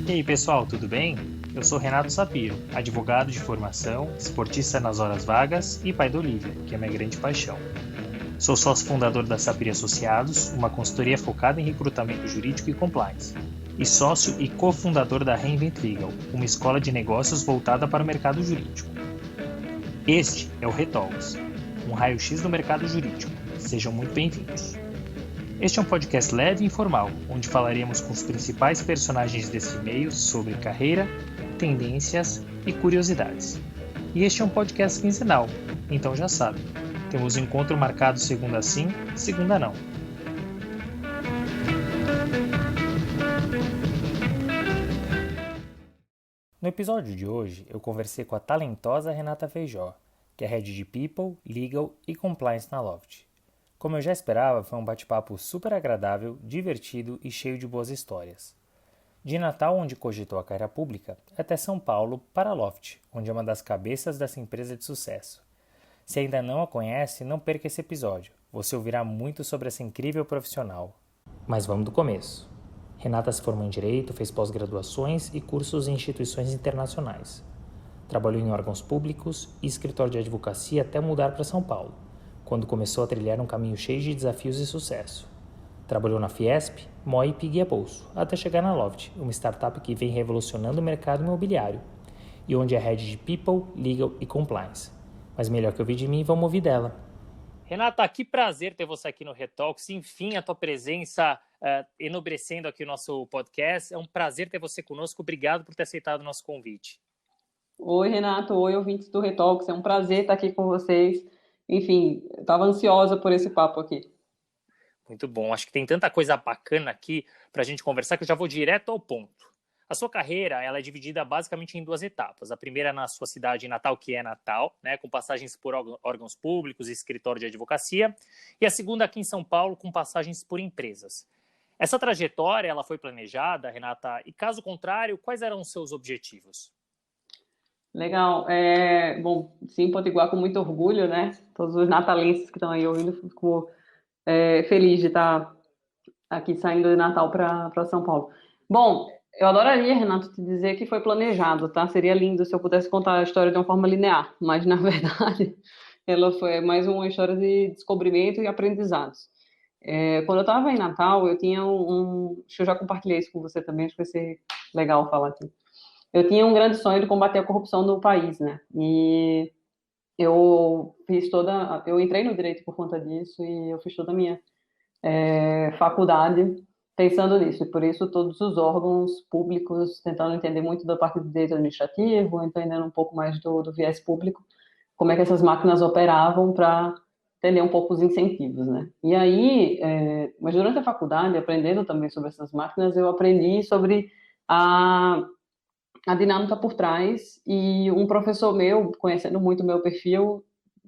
E aí pessoal, tudo bem? Eu sou Renato Sapiro, advogado de formação, esportista nas horas vagas e pai da Olivia, que é minha grande paixão. Sou sócio fundador da Sapir Associados, uma consultoria focada em recrutamento jurídico e compliance, e sócio e cofundador da Reinvent Legal, uma escola de negócios voltada para o mercado jurídico. Este é o Retalks, um raio-x do mercado jurídico. Sejam muito bem-vindos. Este é um podcast leve e informal, onde falaremos com os principais personagens desse meio sobre carreira, tendências e curiosidades. E este é um podcast quinzenal, então já sabe, temos um encontro marcado segunda sim, segunda não. No episódio de hoje, eu conversei com a talentosa Renata Feijó, que é Head de People, Legal e Compliance na Loft. Como eu já esperava, foi um bate-papo super agradável, divertido e cheio de boas histórias. De Natal, onde cogitou a carreira pública, até São Paulo, para a Loft, onde é uma das cabeças dessa empresa de sucesso. Se ainda não a conhece, não perca esse episódio. Você ouvirá muito sobre essa incrível profissional. Mas vamos do começo. Renata se formou em Direito, fez pós-graduações e cursos em instituições internacionais. Trabalhou em órgãos públicos e escritório de advocacia até mudar para São Paulo, quando começou a trilhar um caminho cheio de desafios e sucesso. Trabalhou na Fiesp, Moi e Piguia Bolso, até chegar na Loft, uma startup que vem revolucionando o mercado imobiliário, e onde é Head de People, Legal e Compliance. Mas melhor que ouvir de mim, vamos ouvir dela. Renata, que prazer ter você aqui no Retalks. Enfim, a tua presença enobrecendo aqui o nosso podcast. É um prazer ter você conosco. Obrigado por ter aceitado o nosso convite. Oi, Renato. Oi, ouvintes do Retalks. É um prazer estar aqui com vocês. Enfim, estava ansiosa por esse papo aqui. Muito bom. Acho que tem tanta coisa bacana aqui para a gente conversar que eu já vou direto ao ponto. A sua carreira ela é dividida basicamente em duas etapas. A primeira na sua cidade natal, que é Natal, né, com passagens por órgãos públicos e escritório de advocacia. E a segunda aqui em São Paulo, com passagens por empresas. Essa trajetória ela foi planejada, Renata, e caso contrário, quais eram os seus objetivos? Legal. Bom, sim, Potiguar com muito orgulho, né? Todos os natalenses que estão aí ouvindo, fico feliz de estar aqui saindo de Natal para São Paulo. Bom, eu adoraria, Renato, te dizer que foi planejado, tá? Seria lindo se eu pudesse contar a história de uma forma linear, mas na verdade ela foi mais uma história de descobrimento e aprendizados. Quando eu estava em Natal, eu tinha acho que eu já compartilhei isso com você também, acho que vai ser legal falar aqui. Eu tinha um grande sonho de combater a corrupção no país, né? E eu entrei no direito por conta disso e eu fiz toda a minha faculdade pensando nisso. E por isso todos os órgãos públicos tentando entender muito da parte do direito administrativo, entendendo um pouco mais do viés público, como é que essas máquinas operavam para entender um pouco os incentivos, né? E aí, mas durante a faculdade, aprendendo também sobre essas máquinas, eu aprendi sobre a dinâmica por trás, e um professor meu, conhecendo muito o meu perfil,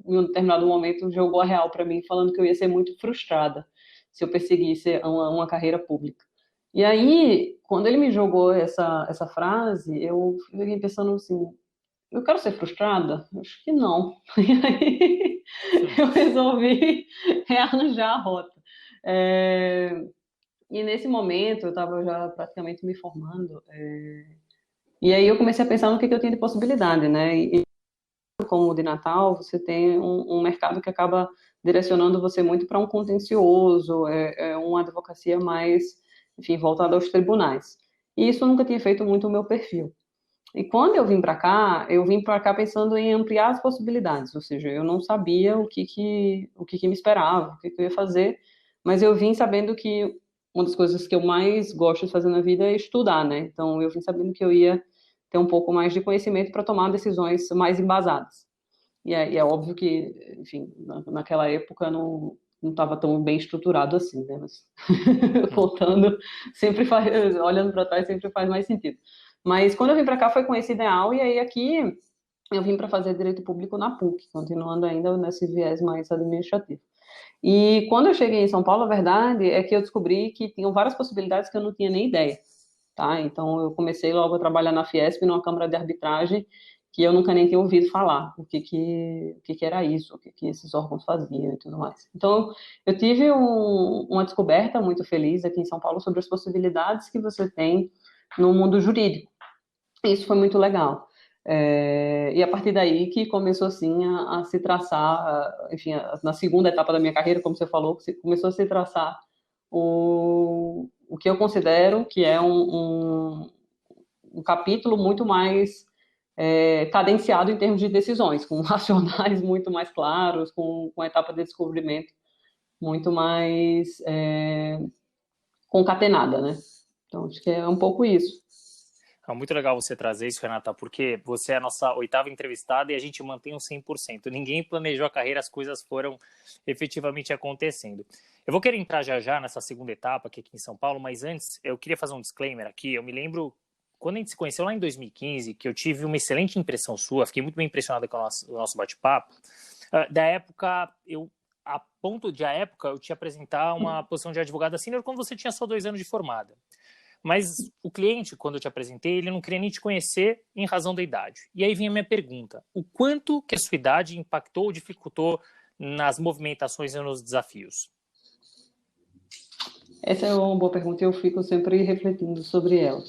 em um determinado momento jogou a real para mim, falando que eu ia ser muito frustrada se eu perseguisse uma carreira pública. E aí, quando ele me jogou essa frase, eu fiquei pensando assim, eu quero ser frustrada? Acho que não. E aí, eu resolvi rearranjar a rota. E nesse momento, eu estava já praticamente me formando, e aí eu comecei a pensar no que eu tinha de possibilidade, né? E como o de Natal, você tem um mercado que acaba direcionando você muito para um contencioso, uma advocacia mais, enfim, voltada aos tribunais. E isso eu nunca tinha feito muito o meu perfil. E quando eu vim para cá pensando em ampliar as possibilidades, ou seja, eu não sabia o que me esperava, o que eu ia fazer, mas eu vim sabendo que uma das coisas que eu mais gosto de fazer na vida é estudar, né? Então eu vim sabendo que eu ia ter um pouco mais de conhecimento para tomar decisões mais embasadas. E é óbvio que, enfim, naquela época não estava tão bem estruturado assim, né? Mas voltando, olhando para trás, sempre faz mais sentido. Mas quando eu vim para cá foi com esse ideal, e aí aqui eu vim para fazer Direito Público na PUC, continuando ainda nesse viés mais administrativo. E quando eu cheguei em São Paulo, a verdade é que eu descobri que tinham várias possibilidades que eu não tinha nem ideia. Tá? Então, eu comecei logo a trabalhar na Fiesp, numa câmara de arbitragem, que eu nunca nem tinha ouvido falar, o que era isso, o que esses órgãos faziam e tudo mais. Então, eu tive uma descoberta muito feliz aqui em São Paulo sobre as possibilidades que você tem no mundo jurídico. Isso foi muito legal. E a partir daí que começou, assim, a se traçar, enfim, na segunda etapa da minha carreira, como você falou, começou a se traçar o que eu considero que é um capítulo muito mais cadenciado em termos de decisões, com racionais muito mais claros, com a etapa de descobrimento muito mais concatenada, né? Então, acho que é um pouco isso. É muito legal você trazer isso, Renata, porque você é a nossa oitava entrevistada e a gente mantém um 100%. Ninguém planejou a carreira, as coisas foram efetivamente acontecendo. Eu vou querer entrar já já nessa segunda etapa aqui em São Paulo, mas antes eu queria fazer um disclaimer aqui. Eu me lembro, quando a gente se conheceu lá em 2015, que eu tive uma excelente impressão sua, fiquei muito bem impressionada com o nosso bate-papo. Da época, a ponto de, à época, eu te apresentar uma posição de advogada sênior quando você tinha só 2 anos de formada. Mas o cliente, quando eu te apresentei, ele não queria nem te conhecer em razão da idade. E aí vinha a minha pergunta: o quanto que a sua idade impactou ou dificultou nas movimentações e nos desafios? Essa é uma boa pergunta e eu fico sempre refletindo sobre ela.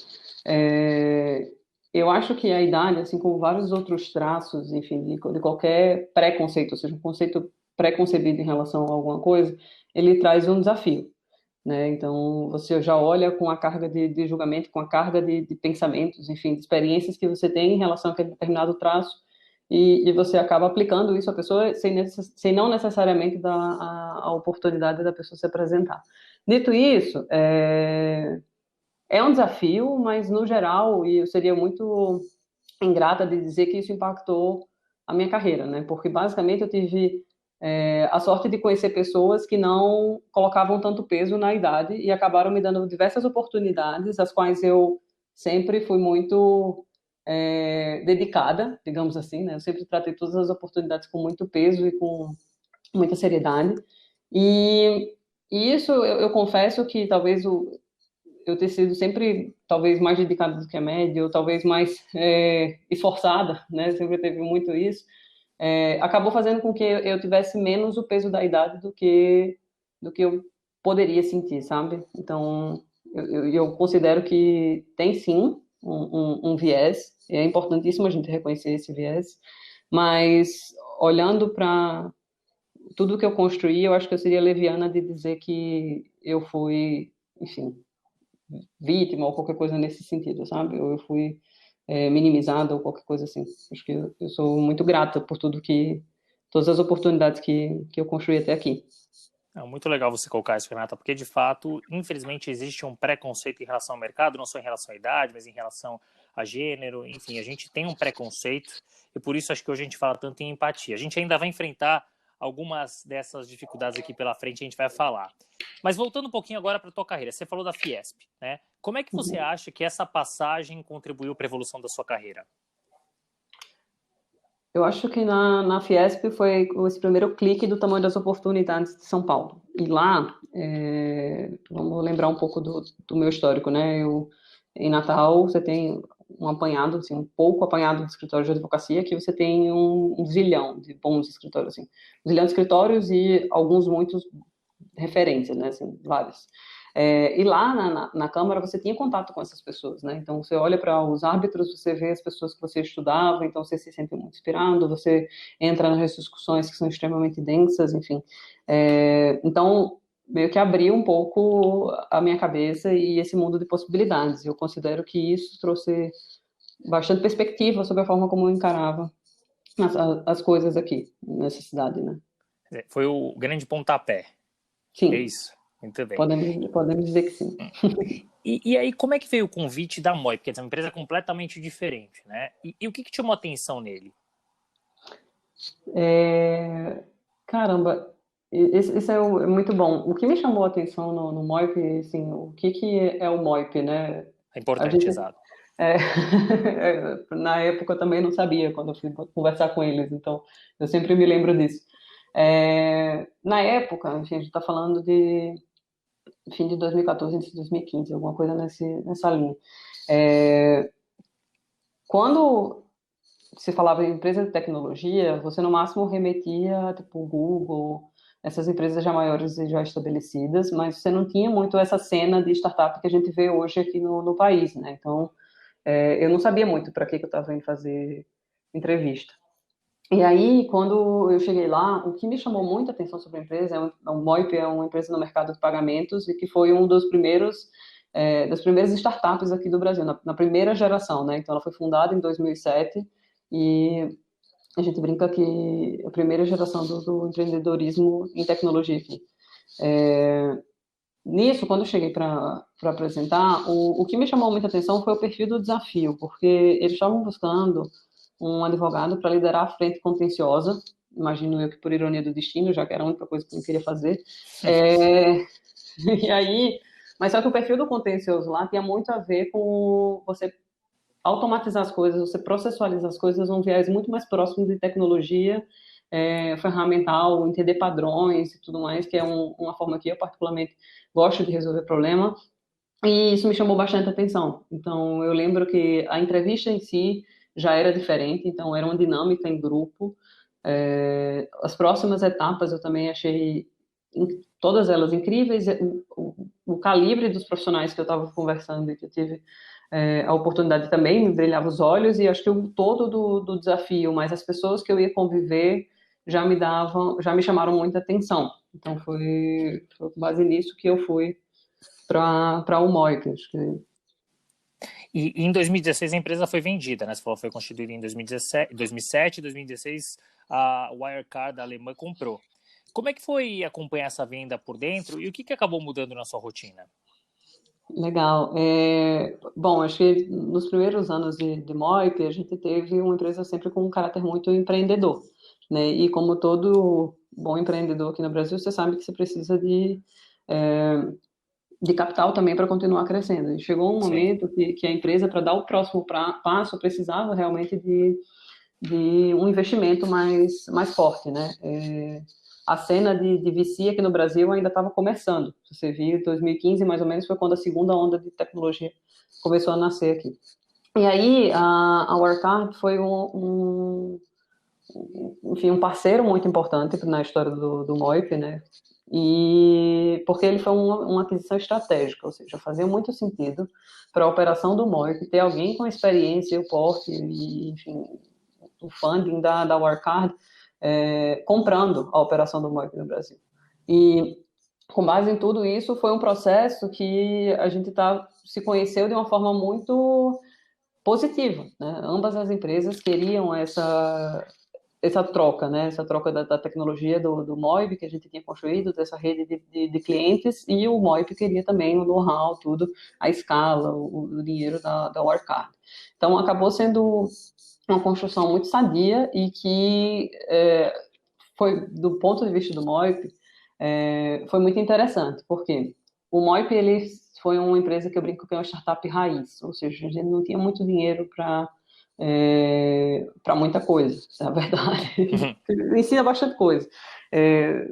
Eu acho que a idade, assim como vários outros traços, enfim, de qualquer preconceito, ou seja, um conceito preconcebido em relação a alguma coisa, ele traz um desafio, né? Então, você já olha com a carga de julgamento, com a carga de pensamentos, enfim, de experiências que você tem em relação a aquele determinado traço, e você acaba aplicando isso à pessoa sem não necessariamente dar a oportunidade da pessoa se apresentar. Dito isso, é um desafio, mas no geral, e eu seria muito ingrata de dizer que isso impactou a minha carreira, né? Porque basicamente eu tive a sorte de conhecer pessoas que não colocavam tanto peso na idade e acabaram me dando diversas oportunidades, as quais eu sempre fui muito dedicada, digamos assim, né? Eu sempre tratei todas as oportunidades com muito peso e com muita seriedade. E, e isso eu confesso que talvez eu ter sido sempre talvez mais dedicada do que a média, ou talvez mais esforçada, né? Sempre teve muito isso. Acabou fazendo com que eu tivesse menos o peso da idade do que eu poderia sentir, sabe? Então, eu considero que tem sim um viés, é importantíssimo a gente reconhecer esse viés, mas olhando para tudo que eu construí, eu acho que eu seria leviana de dizer que eu fui, enfim, vítima ou qualquer coisa nesse sentido, sabe? Ou eu fui minimizada ou qualquer coisa assim. Acho que eu sou muito grata por todas as oportunidades que eu construí até aqui. É muito legal você colocar isso, Renata, porque de fato, infelizmente, existe um preconceito em relação ao mercado, não só em relação à idade, mas em relação a gênero, enfim, a gente tem um preconceito e por isso acho que hoje a gente fala tanto em empatia. A gente ainda vai enfrentar algumas dessas dificuldades aqui pela frente, a gente vai falar. Mas voltando um pouquinho agora para a tua carreira, você falou da Fiesp, né? Como é que você acha que essa passagem contribuiu para a evolução da sua carreira? Eu acho que na Fiesp foi esse primeiro clique do tamanho das oportunidades de São Paulo. E lá, vamos lembrar um pouco do meu histórico, né? Em Natal, você tem um apanhado, assim, um pouco apanhado de escritórios de advocacia, que você tem um zilhão de bons escritórios, assim. Um zilhão de escritórios e alguns, muitos referências, né? Assim, vários. E lá na Câmara você tinha contato com essas pessoas, né? Então você olha para os árbitros, você vê as pessoas que você estudava, então você se sente muito inspirado, você entra nas discussões que são extremamente densas, enfim. Então meio que abriu um pouco a minha cabeça e esse mundo de possibilidades. Eu considero que isso trouxe bastante perspectiva sobre a forma como eu encarava as coisas aqui nessa cidade, né? Foi o grande pontapé. É Sim, isso. Muito bem. podemos dizer que sim. E aí, como é que veio o convite da Moi? Porque é uma empresa completamente diferente, né? E o que chamou a atenção nele? Caramba, isso é muito bom. O que me chamou a atenção no MOIP, assim, o que é o MOIP, né? É A importante, gente, exato. é, na época eu também não sabia quando eu fui conversar com eles, então eu sempre me lembro disso. Na época, enfim, a gente está falando de fim de 2014, início de 2015, alguma coisa nessa linha. Quando se falava em empresa de tecnologia, você no máximo remetia, tipo, Google, essas empresas já maiores e já estabelecidas, mas você não tinha muito essa cena de startup que a gente vê hoje aqui no país, né? Então, eu não sabia muito para que eu estava indo fazer entrevista. E aí, quando eu cheguei lá, o que me chamou muita atenção sobre a empresa, o Moip é uma empresa no mercado de pagamentos e que foi um dos primeiros, das primeiras startups aqui do Brasil, na primeira geração, né? Então, ela foi fundada em 2007 e a gente brinca que é a primeira geração do empreendedorismo em tecnologia aqui. Nisso, quando eu cheguei para apresentar, o que me chamou muita atenção foi o perfil do desafio, porque eles estavam buscando um advogado para liderar a frente contenciosa, imagino eu que por ironia do destino, já que era a única coisa que eu queria fazer. É, e aí, mas só que o perfil do contencioso lá tinha muito a ver com você automatizar as coisas, você processualizar as coisas num viés muito mais próximo de tecnologia, ferramental, entender padrões e tudo mais, que é uma forma que eu particularmente gosto de resolver problema, e isso me chamou bastante atenção. Então, eu lembro que a entrevista em si já era diferente, então era uma dinâmica em grupo. As próximas etapas eu também achei todas elas incríveis. O calibre dos profissionais que eu estava conversando e que eu tive a oportunidade também me brilhava os olhos, e acho que o todo do desafio, mas as pessoas que eu ia conviver já me chamaram muita atenção. Então foi com base nisso que eu fui para o Moip. Acho que E em 2016 a empresa foi vendida, né? Você falou que foi constituída em 2017, 2007, 2016 a Wirecard alemã comprou. Como é que foi acompanhar essa venda por dentro e o que acabou mudando na sua rotina? legal. Bom, acho que nos primeiros anos de Moip, a gente teve uma empresa sempre com um caráter muito empreendedor, né? E como todo bom empreendedor aqui no Brasil, você sabe que você precisa de capital também para continuar crescendo. E chegou um Sim. momento que a empresa, para dar o próximo passo, precisava realmente de um investimento mais forte, né? A cena de VC aqui no Brasil ainda estava começando. Você viu, 2015 mais ou menos foi quando a segunda onda de tecnologia começou a nascer aqui. E aí a Wirecard foi enfim, um parceiro muito importante na história do Moip, né? E porque ele foi uma aquisição estratégica, ou seja, fazia muito sentido para a operação do Moip ter alguém com experiência, o porte e, enfim, o funding da Wirecard comprando a operação do Moip no Brasil. E com base em tudo isso, foi um processo que a gente se conheceu de uma forma muito positiva, né? Ambas as empresas queriam essa troca, né? Essa troca da tecnologia do Moib que a gente tinha construído, dessa rede de clientes, e o Moib queria também o know-how, tudo, a escala, o dinheiro da Wirecard. Então, acabou sendo uma construção muito sadia e que foi, do ponto de vista do Moip, foi muito interessante, porque o Moip, ele foi uma empresa que eu brinco que é uma startup raiz, ou seja, a gente não tinha muito dinheiro para muita coisa, é a verdade. Ensina bastante coisa. É,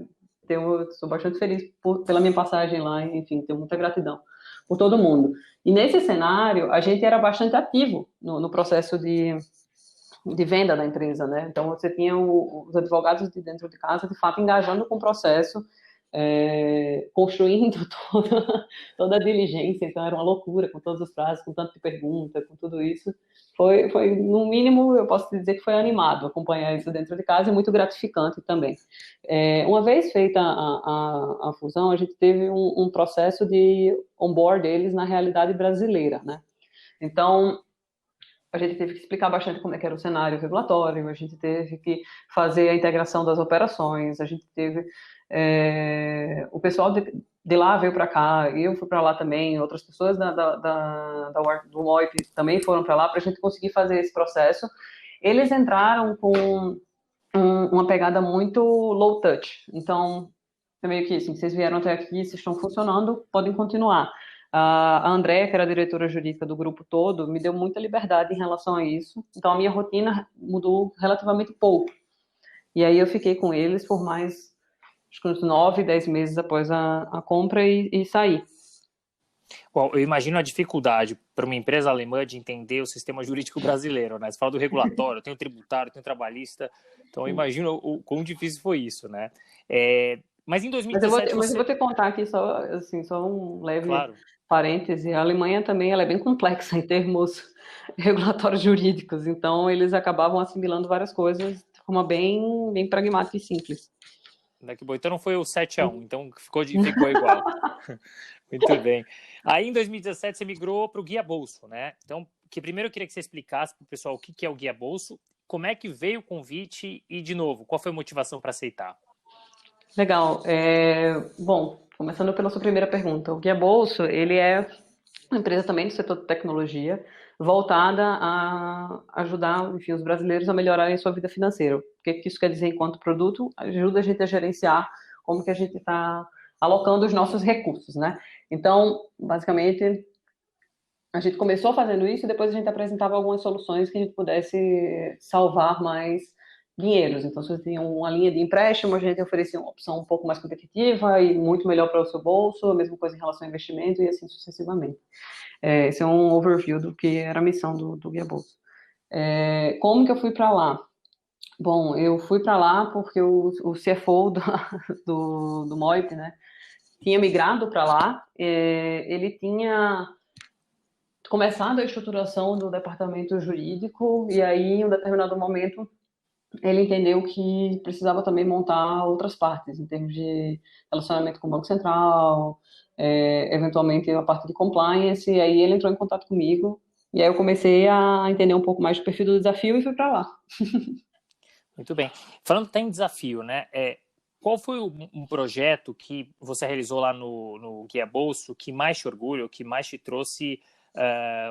sou bastante feliz pela minha passagem lá, enfim, tenho muita gratidão por todo mundo. E nesse cenário, a gente era bastante ativo no processo de venda da empresa, né? Então você tinha os advogados de dentro de casa, de fato, engajando com o processo, construindo toda a diligência, então era uma loucura, com todos os prazos, com tanto de pergunta, com tudo isso. Foi, no mínimo, eu posso dizer que foi animado acompanhar isso dentro de casa e muito gratificante também. Uma vez feita a fusão, a gente teve um processo de onboard deles na realidade brasileira, né? Então, a gente teve que explicar bastante como é que era o cenário regulatório, a gente teve que fazer a integração das operações, a gente teve o pessoal de lá veio para cá, eu fui para lá também, outras pessoas do MOIP também foram para lá para a gente conseguir fazer esse processo. Eles entraram com uma pegada muito low touch, então é meio que assim, vocês vieram até aqui, vocês estão funcionando, podem continuar. A Andréa, que era a diretora jurídica do grupo todo, me deu muita liberdade em relação a isso. Então, a minha rotina mudou relativamente pouco. E aí eu fiquei com eles por mais, acho que uns 9, 10 meses após a compra e saí. Bom, eu imagino a dificuldade para uma empresa alemã de entender o sistema jurídico brasileiro, né? Você fala do regulatório, tem o tributário, tem o trabalhista, então eu imagino o quão difícil foi isso, né? Mas em Mas eu 2017 vou te contar aqui só, assim, só um leve claro, parêntese. A Alemanha também ela é bem complexa em termos regulatórios jurídicos, então eles acabavam assimilando várias coisas de forma bem pragmática e simples. né, que bom. Então não foi o 7-1, então ficou igual. Muito bem. Aí em 2017 você migrou para o Guia Bolso, né? Então, primeiro eu queria que você explicasse para o pessoal o que é o Guia Bolso, como é que veio o convite e, de novo, qual foi a motivação para aceitar? Legal. Bom, começando pela sua primeira pergunta, o Guia Bolso, ele é uma empresa também do setor de tecnologia, voltada a ajudar, enfim, os brasileiros a melhorarem a sua vida financeira. O que isso quer dizer enquanto produto? Ajuda a gente a gerenciar como que a gente está alocando os nossos recursos, né? Então, basicamente, a gente começou fazendo isso e depois a gente apresentava algumas soluções que a gente pudesse salvar mais dinheiros. Então, se você tinha uma linha de empréstimo, a gente oferecia uma opção um pouco mais competitiva e muito melhor para o seu bolso, a mesma coisa em relação ao investimento e assim sucessivamente. Esse é um overview do que era a missão do Guia Bolso. Como que eu fui para lá? Bom, eu fui para lá porque o CFO do Moip, né, tinha migrado para lá. Ele tinha começado a estruturação do departamento jurídico e aí, em um determinado momento, ele entendeu que precisava também montar outras partes, em termos de relacionamento com o Banco Central, eventualmente a parte de compliance, e aí ele entrou em contato comigo, e aí eu comecei a entender um pouco mais do perfil do desafio e fui para lá. Muito bem. Falando até em desafio, né? Qual foi um projeto que você realizou lá no Guia Bolso que mais te orgulha, que mais te trouxe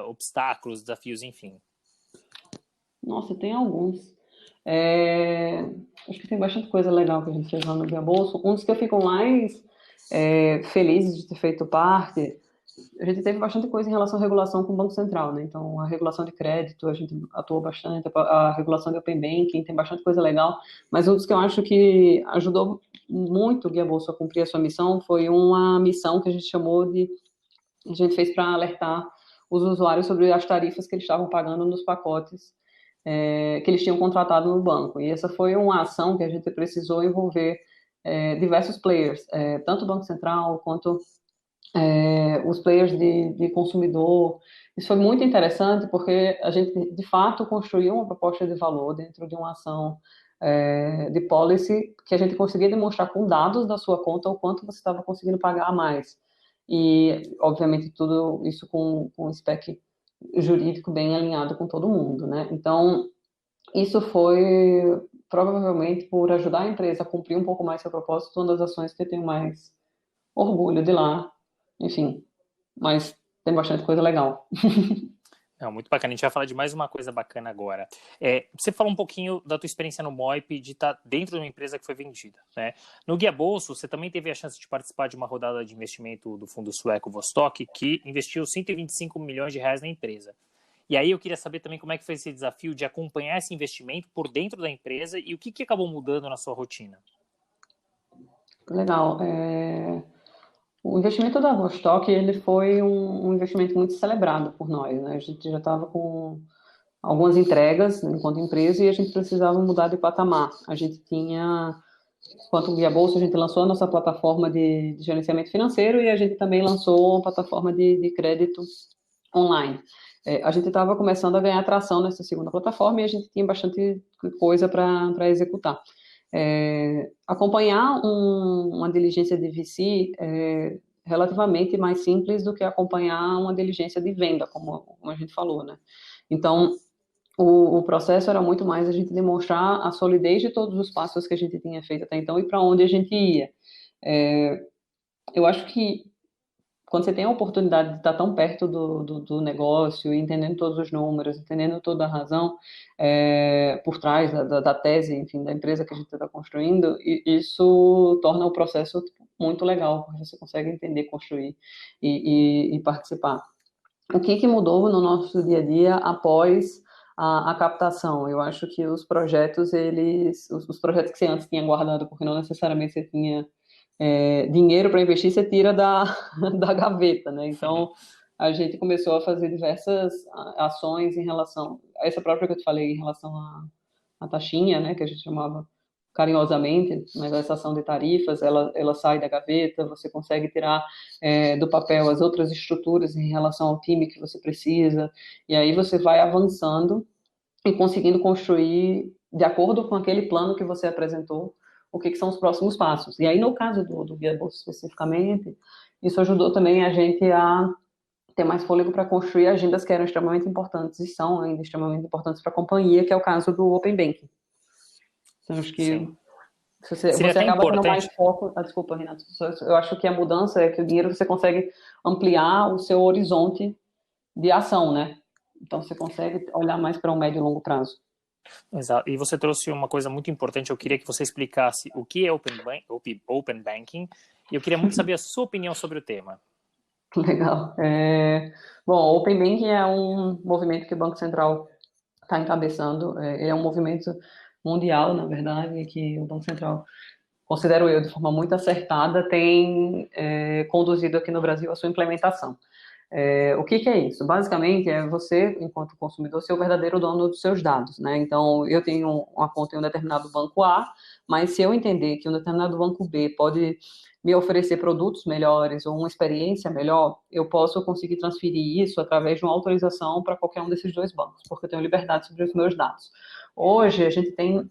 obstáculos, desafios, enfim? Nossa, tem alguns. Acho que tem bastante coisa legal que a gente fez lá no Guia Bolso. Um dos que eu fico mais feliz de ter feito parte, a gente teve bastante coisa em relação à regulação com o Banco Central, né? Então, a regulação de crédito, a gente atuou bastante, a regulação de Open Banking, tem bastante coisa legal, mas um dos que eu acho que ajudou muito o Guia Bolso a cumprir a sua missão foi uma missão que a gente chamou de, a gente fez para alertar os usuários sobre as tarifas que eles estavam pagando nos pacotes que eles tinham contratado no banco. E essa foi uma ação que a gente precisou envolver diversos players, tanto o Banco Central quanto os players de consumidor. Isso foi muito interessante porque a gente, de fato, construiu uma proposta de valor dentro de uma ação de policy que a gente conseguia demonstrar com dados da sua conta o quanto você estava conseguindo pagar a mais. E, obviamente, tudo isso com um spec jurídico bem alinhado com todo mundo, né? Então, isso foi provavelmente por ajudar a empresa a cumprir um pouco mais seu propósito, uma das ações que eu tenho mais orgulho de lá. Enfim, mas tem bastante coisa legal. Não, muito bacana. A gente vai falar de mais uma coisa bacana agora. Você falou um pouquinho da tua experiência no Moip, de estar dentro de uma empresa que foi vendida, né? No Guia Bolso, você também teve a chance de participar de uma rodada de investimento do fundo sueco Vostok, que investiu 125 milhões de reais na empresa. E aí eu queria saber também como é que foi esse desafio de acompanhar esse investimento por dentro da empresa e o que acabou mudando na sua rotina. Legal. O investimento da Vostok, ele foi um investimento muito celebrado por nós, né? A gente já estava com algumas entregas enquanto empresa e a gente precisava mudar de patamar. A gente tinha, enquanto Guia Bolsa, a gente lançou a nossa plataforma de gerenciamento financeiro e a gente também lançou uma plataforma de crédito online. A gente estava começando a ganhar atração nessa segunda plataforma e a gente tinha bastante coisa para executar. Acompanhar uma diligência de VC é relativamente mais simples do que acompanhar uma diligência de venda, como a gente falou, né? Então, o processo era muito mais a gente demonstrar a solidez de todos os passos que a gente tinha feito até então e para onde a gente ia. Eu acho que quando você tem a oportunidade de estar tão perto do negócio, entendendo todos os números, entendendo toda a razão por trás da tese, enfim, da empresa que a gente está construindo, isso torna o processo muito legal, porque você consegue entender, construir e participar. O que mudou no nosso dia a dia após a captação? Eu acho que os projetos, os projetos que você antes tinha guardado, porque não necessariamente você tinha dinheiro para investir você tira da gaveta, né? Então, a gente começou a fazer diversas ações em relação a essa própria que eu te falei, em relação à taxinha, né, que a gente chamava carinhosamente, mas essa ação de tarifas, ela sai da gaveta, você consegue tirar do papel as outras estruturas em relação ao time que você precisa, e aí você vai avançando e conseguindo construir, de acordo com aquele plano que você apresentou, o que são os próximos passos. E aí, no caso do Guia Bolsa especificamente, isso ajudou também a gente a ter mais fôlego para construir agendas que eram extremamente importantes e são ainda extremamente importantes para a companhia, que é o caso do Open Banking. Então, acho que Sim. você Seria até acaba tendo mais importante. foco. Desculpa, Renato. Eu acho que a mudança é que o dinheiro você consegue ampliar o seu horizonte de ação, né? Então, você consegue olhar mais para um médio e longo prazo. Exato. E você trouxe uma coisa muito importante. Eu queria que você explicasse o que é Open Banking, e eu queria muito saber a sua opinião sobre o tema. Legal. Bom, o Open Banking é um movimento que o Banco Central está encabeçando. Ele é um movimento mundial, na verdade, que o Banco Central, considero eu, de forma muito acertada, tem conduzido aqui no Brasil a sua implementação. O que é isso? Basicamente, é você, enquanto consumidor, ser o verdadeiro dono dos seus dados, né? Então, eu tenho uma conta em um determinado banco A, mas se eu entender que um determinado banco B pode me oferecer produtos melhores ou uma experiência melhor, eu posso conseguir transferir isso através de uma autorização para qualquer um desses dois bancos, porque eu tenho liberdade sobre os meus dados. Hoje, a gente tem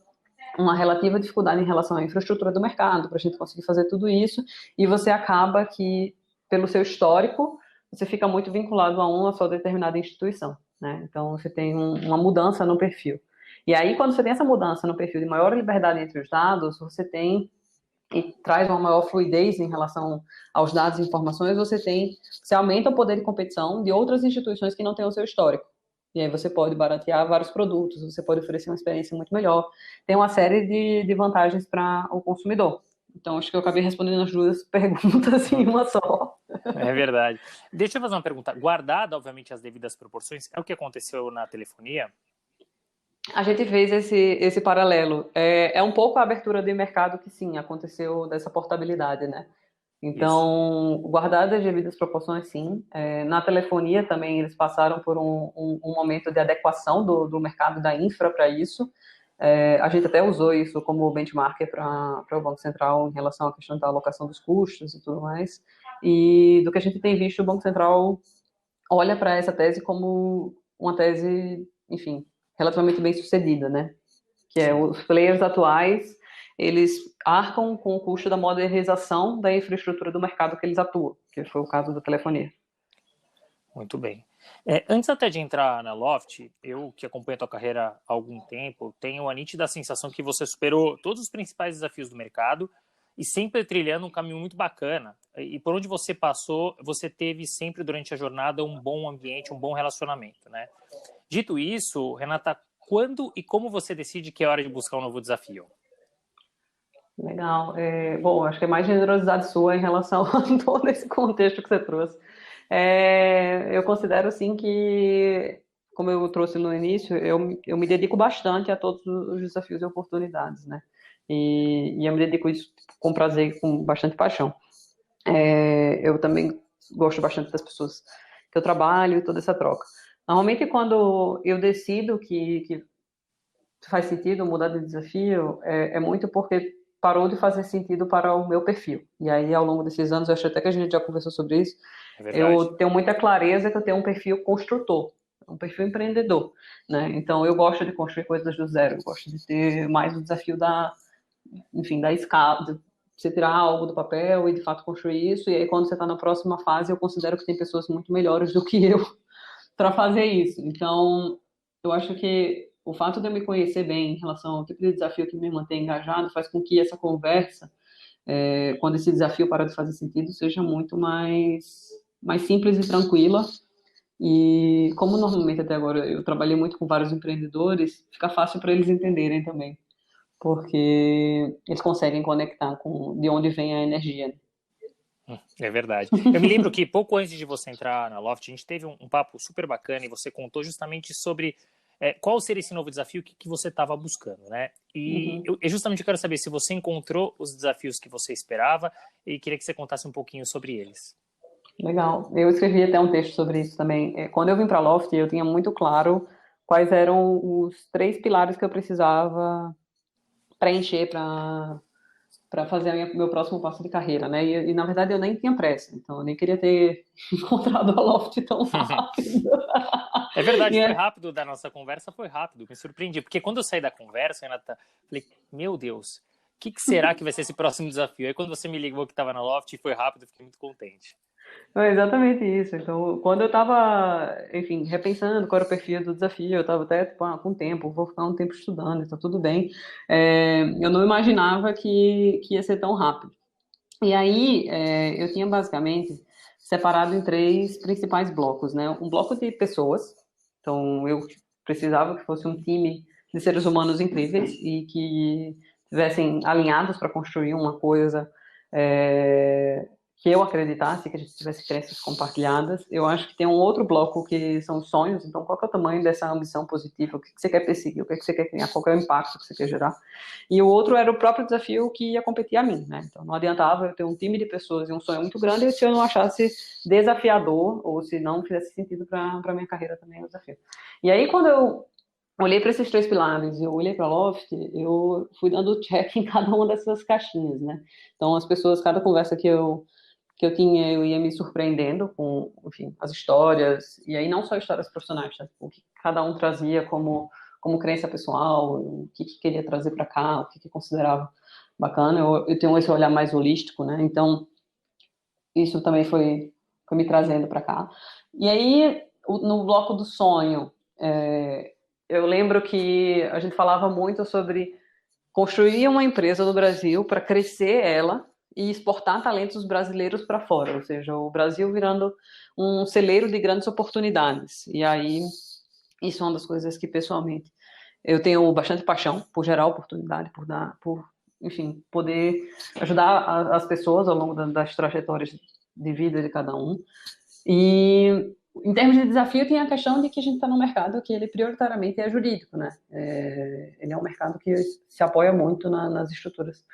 uma relativa dificuldade em relação à infraestrutura do mercado, para a gente conseguir fazer tudo isso, e você acaba que, pelo seu histórico, você fica muito vinculado a uma só determinada instituição, né? Então, você tem uma mudança no perfil. E aí, quando você tem essa mudança no perfil de maior liberdade entre os dados, você tem e traz uma maior fluidez em relação aos dados e informações, você aumenta o poder de competição de outras instituições que não têm o seu histórico. E aí você pode baratear vários produtos, você pode oferecer uma experiência muito melhor. Tem uma série de vantagens para o consumidor. Então, acho que eu acabei respondendo as duas perguntas em uma só. É verdade. Deixa eu fazer uma pergunta. Guardada, obviamente, as devidas proporções, é o que aconteceu na telefonia? A gente fez esse paralelo. É um pouco a abertura de mercado que, sim, aconteceu dessa portabilidade, né? Isso. Então, guardadas as devidas proporções, sim. Na telefonia também eles passaram por um momento de adequação do mercado da infra para isso. A gente até usou isso como benchmark para o Banco Central em relação à questão da alocação dos custos e tudo mais. E do que a gente tem visto, o Banco Central olha para essa tese como uma tese, enfim, relativamente bem sucedida, né? Que é Sim. os players atuais, eles arcam com o custo da modernização da infraestrutura do mercado que eles atuam, que foi o caso da telefonia. Muito bem. Antes até de entrar na Loft, eu que acompanho a tua carreira há algum tempo, tenho a nítida sensação que você superou todos os principais desafios do mercado e sempre trilhando um caminho muito bacana. E por onde você passou, você teve sempre durante a jornada um bom ambiente, um bom relacionamento, né? Dito isso, Renata, quando e como você decide que é hora de buscar um novo desafio? Legal. Bom, acho que é mais generosidade sua em relação a todo esse contexto que você trouxe. Eu considero, sim, que, como eu trouxe no início, eu me dedico bastante a todos os desafios e oportunidades, né? E eu me dedico a isso com prazer e com bastante paixão. Eu também gosto bastante das pessoas que eu trabalho e toda essa troca. Normalmente, quando eu decido que faz sentido mudar de desafio, é muito porque parou de fazer sentido para o meu perfil. E aí, ao longo desses anos, eu acho até que a gente já conversou sobre isso, É verdade. eu tenho muita clareza que eu tenho um perfil construtor, um perfil empreendedor, né? Então, eu gosto de construir coisas do zero, eu gosto de ter mais o desafio enfim, da escala, de você tirar algo do papel e, de fato, construir isso. E aí, quando você está na próxima fase, eu considero que tem pessoas muito melhores do que eu para fazer isso. Então, eu acho que o fato de eu me conhecer bem em relação ao tipo de desafio que me mantém engajado faz com que essa conversa, quando esse desafio parar de fazer sentido, seja muito mais simples e tranquila. E como normalmente até agora eu trabalhei muito com vários empreendedores, fica fácil para eles entenderem também, porque eles conseguem conectar com de onde vem a energia. Né? É verdade. Eu me lembro que pouco antes de você entrar na Loft, a gente teve um papo super bacana e você contou justamente sobre qual seria esse novo desafio que você estava buscando, né? E eu justamente quero saber se você encontrou os desafios que você esperava e queria que você contasse um pouquinho sobre eles. Legal. Eu escrevi até um texto sobre isso também. Quando eu vim para Loft, eu tinha muito claro quais eram os 3 pilares que eu precisava preencher para fazer meu próximo passo de carreira, né? Na verdade eu nem tinha pressa, então eu nem queria ter encontrado a Loft tão rápido. É verdade, foi rápido da nossa conversa, foi rápido, me surpreendi, porque quando eu saí da conversa, Renata, falei, meu Deus, o que será que vai ser esse próximo desafio? Aí quando você me ligou que estava na Loft, foi rápido, fiquei muito contente. É exatamente isso. Então, quando eu estava, enfim, repensando qual era o perfil do desafio, eu estava até tipo, com tempo, vou ficar um tempo estudando, está tudo bem. Eu não imaginava que ia ser tão rápido. E aí, eu tinha basicamente separado em 3 principais blocos, né? Um bloco de pessoas, então eu precisava que fosse um time de seres humanos incríveis e que estivessem alinhados para construir uma coisa que eu acreditasse, que a gente tivesse crenças compartilhadas. Eu acho que tem um outro bloco que são os sonhos, então qual que é o tamanho dessa ambição positiva, o que você quer perseguir, o que você quer criar, qual que é o impacto que você quer gerar. E o outro era o próprio desafio que ia competir a mim, né? Então não adiantava eu ter um time de pessoas e um sonho muito grande se eu não achasse desafiador ou se não fizesse sentido para a minha carreira também o desafio. E aí quando eu olhei para esses 3 pilares, eu olhei para a Loft, eu fui dando check em cada uma dessas caixinhas, né? Então as pessoas, cada conversa que eu tinha, eu ia me surpreendendo com, enfim, as histórias, e aí não só histórias profissionais, tá? O que cada um trazia como crença pessoal, o que queria trazer para cá, o que considerava bacana. Eu tenho esse olhar mais holístico, né? Então, isso também foi me trazendo para cá. E aí, no bloco do sonho, eu lembro que a gente falava muito sobre construir uma empresa no Brasil para crescer ela e exportar talentos brasileiros para fora, ou seja, o Brasil virando um celeiro de grandes oportunidades. E aí, isso é uma das coisas que, pessoalmente, eu tenho bastante paixão por gerar oportunidade, enfim, poder ajudar as pessoas ao longo das trajetórias de vida de cada um. E em termos de desafio, tem a questão de que a gente está num mercado que ele prioritariamente é jurídico, né? Ele é um mercado que se apoia muito nas estruturas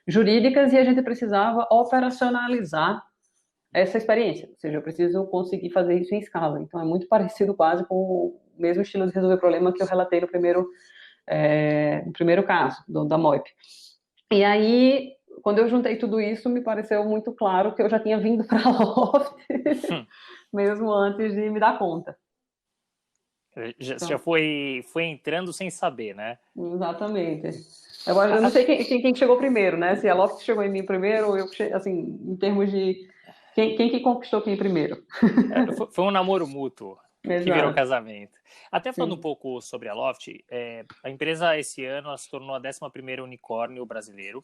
jurídicas e a gente precisava operacionalizar essa experiência, ou seja, eu preciso conseguir fazer isso em escala. Então, é muito parecido quase com o mesmo estilo de resolver problema que eu relatei no primeiro caso, da MOIP. E aí, quando eu juntei tudo isso, me pareceu muito claro que eu já tinha vindo para a Loft, mesmo antes de me dar conta. Já foi entrando sem saber, né? Exatamente. Agora, eu não sei quem chegou primeiro, né? Se a Loft chegou em mim primeiro ou eu, assim, em termos de quem que conquistou quem primeiro. Foi um namoro mútuo. Exato. Que virou casamento. Até falando Sim. um pouco sobre a Loft, a empresa esse ano se tornou a 11ª unicórnio brasileiro,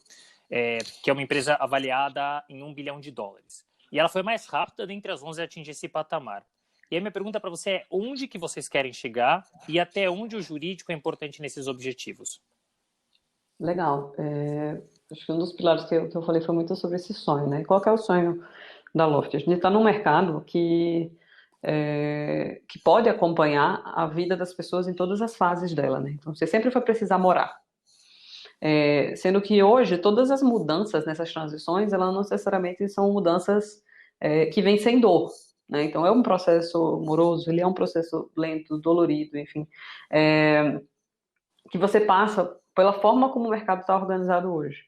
que é uma empresa avaliada em US$1 bilhão. E ela foi mais rápida dentre as 11 a atingir esse patamar. E aí minha pergunta para você é, onde que vocês querem chegar e até onde o jurídico é importante nesses objetivos? Legal. Acho que um dos pilares que eu falei foi muito sobre esse sonho, né? Qual que é o sonho da Loft? A gente está num mercado que pode acompanhar a vida das pessoas em todas as fases dela, né? Então, você sempre vai precisar morar. Sendo que hoje, todas as mudanças nessas transições, elas não necessariamente são mudanças que vêm sem dor, né? Então, é um processo moroso, ele é um processo lento, dolorido, enfim, que você passa pela forma como o mercado está organizado hoje.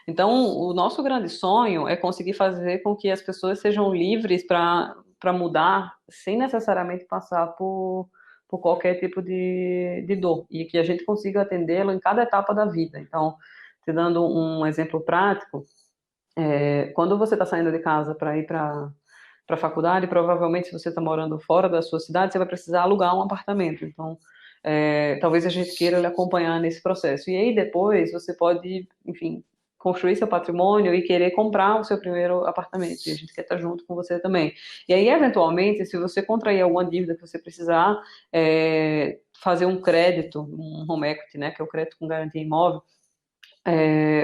Então, o nosso grande sonho é conseguir fazer com que as pessoas sejam livres para mudar sem necessariamente passar por qualquer tipo de dor e que a gente consiga atendê-lo em cada etapa da vida. Então, te dando um exemplo prático, quando você está saindo de casa para ir para a faculdade, provavelmente se você está morando fora da sua cidade, você vai precisar alugar um apartamento. Então, talvez a gente queira lhe acompanhar nesse processo. E aí depois você pode, enfim, construir seu patrimônio e querer comprar o seu primeiro apartamento. E a gente quer estar junto com você também. E aí, eventualmente, se você contrair alguma dívida que você precisar fazer um crédito, um home equity, né, que é o crédito com garantia imóvel,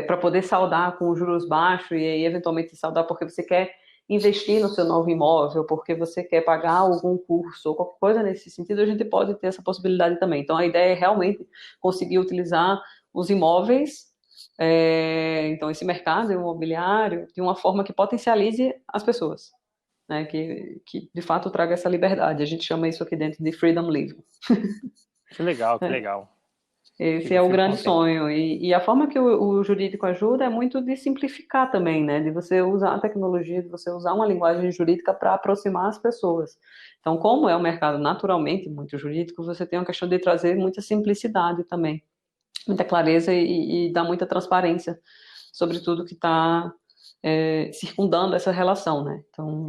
para poder saldar com juros baixos e aí, eventualmente, saldar porque você quer investir no seu novo imóvel, porque você quer pagar algum curso ou qualquer coisa nesse sentido, a gente pode ter essa possibilidade também. Então, a ideia é realmente conseguir utilizar os imóveis, então esse mercado imobiliário, de uma forma que potencialize as pessoas, né? Que de fato traga essa liberdade. A gente chama isso aqui dentro de freedom living. Que legal, que legal. Esse é o Fico grande contente. sonho. E a forma que o jurídico ajuda é muito de simplificar também, né? De você usar a tecnologia, de você usar uma linguagem jurídica para aproximar as pessoas. Então, como é um mercado naturalmente muito jurídico, você tem uma questão de trazer muita simplicidade também, muita clareza e dar muita transparência sobre tudo que está circundando essa relação, né? Então,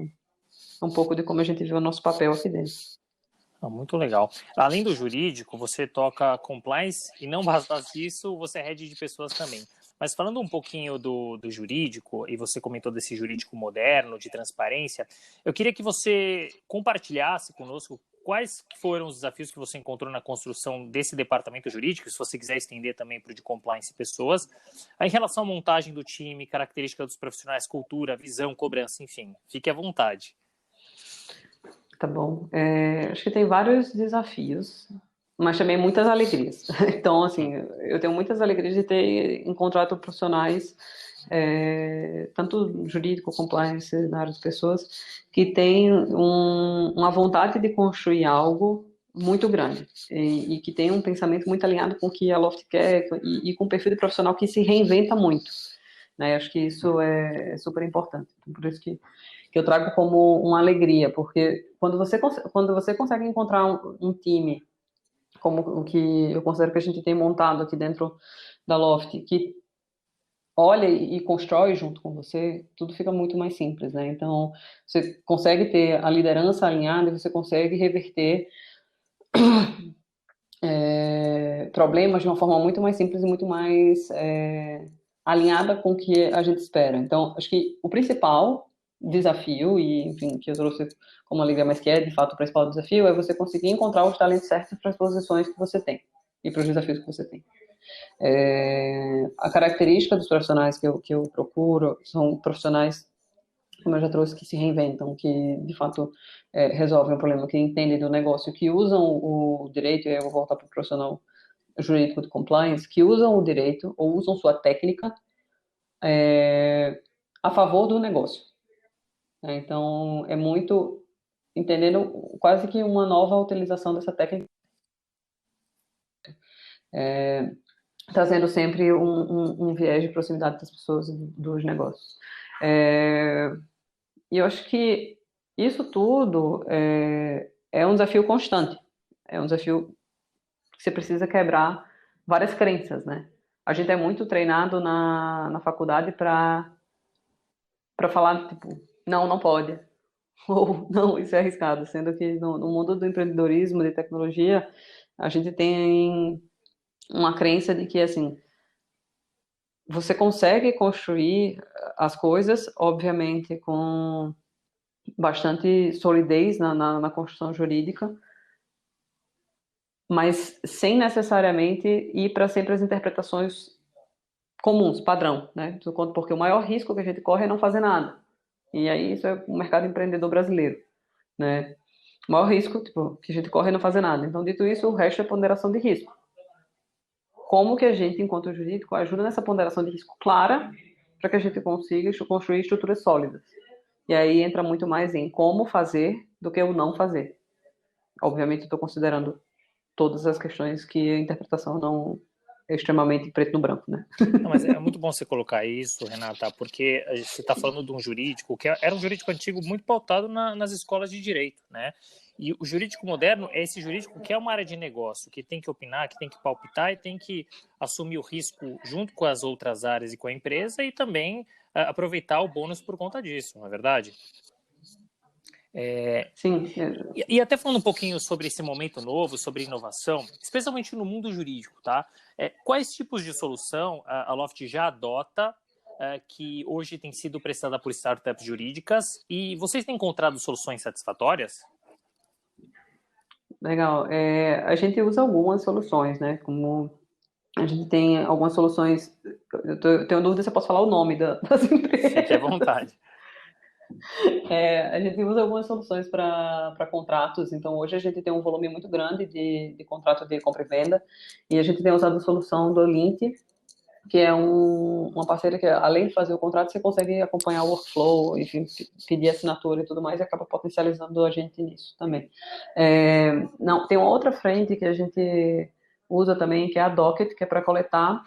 é um pouco de como a gente vê o nosso papel aqui dentro. Muito legal. Além do jurídico, você toca compliance e não bastasse isso, você é head de pessoas também. Mas falando um pouquinho do jurídico, e você comentou desse jurídico moderno, de transparência, eu queria que você compartilhasse conosco quais foram os desafios que você encontrou na construção desse departamento jurídico, se você quiser estender também para o de compliance e pessoas, em relação à montagem do time, característica dos profissionais, cultura, visão, cobrança, enfim, fique à vontade. Tá bom. Acho que tem vários desafios, mas também muitas alegrias. Então, assim, eu tenho muitas alegrias de ter encontrado profissionais, tanto jurídico, compliance, na área de pessoas, que têm uma vontade de construir algo muito grande e que tem um pensamento muito alinhado com o que a Loft quer e com um perfil de profissional que se reinventa muito, né? Acho que isso é super importante. Então, por isso que eu trago como uma alegria, porque quando você consegue encontrar um time como o que eu considero que a gente tem montado aqui dentro da Loft, que olha e constrói junto com você, tudo fica muito mais simples, né? Então, você consegue ter a liderança alinhada e você consegue reverter problemas de uma forma muito mais simples e muito mais alinhada com o que a gente espera. Então, acho que o principal desafio, e enfim, que eu trouxe como alegria, mas que é de fato o principal desafio, é você conseguir encontrar os talentos certos para as posições que você tem e para os desafios que você tem. A característica dos profissionais que eu procuro são profissionais, como eu já trouxe, que se reinventam, que de fato resolvem o problema, que entendem do negócio, que usam o direito, e aí eu vou voltar para o profissional jurídico de compliance, que usam o direito ou usam sua técnica a favor do negócio. Então, é muito entendendo quase que uma nova utilização dessa técnica, trazendo sempre um viés de proximidade das pessoas e dos negócios. E eu acho que isso tudo é um desafio constante, é um desafio que você precisa quebrar várias crenças, né? A gente é muito treinado na faculdade para falar, tipo, não, não pode, ou não, isso é arriscado, sendo que no mundo do empreendedorismo, de tecnologia, a gente tem uma crença de que, assim, você consegue construir as coisas, obviamente, com bastante solidez na construção jurídica, mas sem necessariamente ir para sempre as interpretações comuns, padrão, né? Porque o maior risco que a gente corre é não fazer nada. E aí isso é o mercado empreendedor brasileiro, né? O maior risco, tipo, que a gente corre é não fazer nada. Então, dito isso, o resto é ponderação de risco. Como que a gente, enquanto jurídico, ajuda nessa ponderação de risco clara para que a gente consiga construir estruturas sólidas. E aí entra muito mais em como fazer do que o não fazer. Obviamente, estou considerando todas as questões que a interpretação não é extremamente preto no branco, né? Não, mas é muito bom você colocar isso, Renata, porque você está falando de um jurídico que era um jurídico antigo muito pautado nas escolas de direito, né? E o jurídico moderno é esse jurídico que é uma área de negócio, que tem que opinar, que tem que palpitar e tem que assumir o risco junto com as outras áreas e com a empresa e também aproveitar o bônus por conta disso, não é verdade? Sim. E até falando um pouquinho sobre esse momento novo, sobre inovação, especialmente no mundo jurídico, tá? Quais tipos de solução a Loft já adota que hoje tem sido prestada por startups jurídicas e vocês têm encontrado soluções satisfatórias? Legal. A gente usa algumas soluções, né? Como a gente tem algumas soluções. Eu tenho dúvida se eu posso falar o nome das empresas. Fique à vontade. A gente usa algumas soluções para contratos, então hoje a gente tem um volume muito grande de contrato de compra e venda, e a gente tem usado a solução do Lint, que é uma parceira que, além de fazer o contrato, você consegue acompanhar o workflow, enfim, pedir assinatura e tudo mais, e acaba potencializando a gente nisso também. Não, tem uma outra frente que a gente usa também, que é a Docket, que é para coletar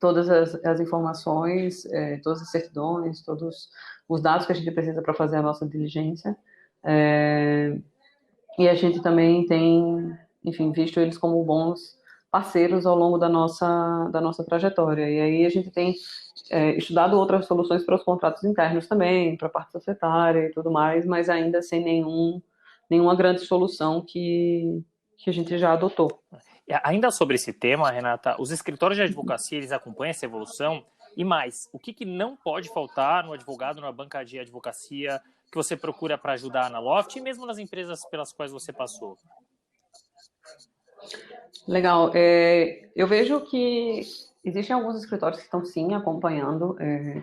todas as informações, todas as certidões, todos os dados que a gente precisa para fazer a nossa diligência. E a gente também tem, enfim, visto eles como bons parceiros ao longo da nossa trajetória. E aí a gente tem estudado outras soluções para os contratos internos também, para a parte societária e tudo mais, mas ainda sem nenhuma grande solução que a gente já adotou. E ainda sobre esse tema, Renata, os escritórios de advocacia, eles acompanham essa evolução? E mais, o que não pode faltar no advogado, na banca de advocacia, que você procura para ajudar na Loft e mesmo nas empresas pelas quais você passou? Legal. Eu vejo que existem alguns escritórios que estão sim acompanhando